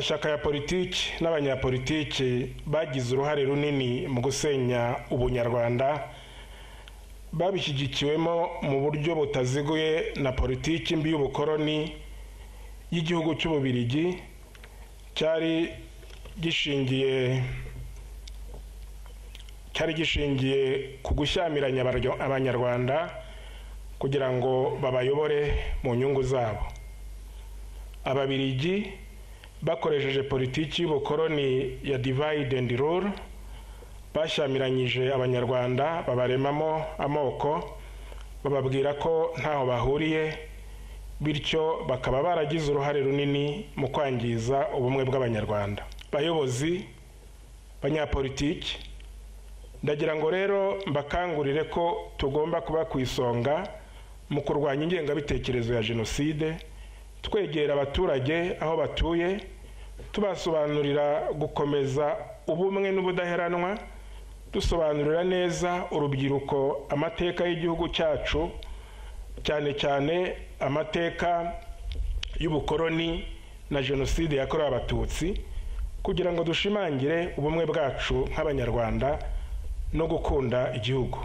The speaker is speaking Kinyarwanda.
amashyaka ya politiki n'abanyapolitiki bagize uruhare runini mu gusenya ubunyarwanda, babishyigikiwemo mu buryo butaziguye na politiki mbi y'ubukoroni y'igihugu cy'Ububiligi cyari gishingiye ku gushyamiranya abanyarwanda kugira ngo babayobore mu nyungu zabo. Ababiligi bakoresheje politiki y'ubukoroni ya divide and rule bashyamiranyije abanyarwanda, babaremamo amoko, bababwira ko ntaho bahuriye, bityo bakaba baragize uruhare runini mu kwangiza ubumwe bw'abanyarwanda. Bayobozi, banyapolitiki, ndagira ngo rero mbakangurire ko tugomba kuba ku isonga mu kurwanya ingengabitekerezo ya jenoside, twegera abaturage aho batuye, tubasobanurira gukomeza ubumwe n'ubudaheranwa, dusobanurira neza urubyiruko amateka y'igihugu cyacu, cyane cyane amateka y'ubukoroni na jenoside yakorewe abatutsi, kugira ngo dushimangire ubumwe bwacu nk'abanyarwanda no gukunda igihugu.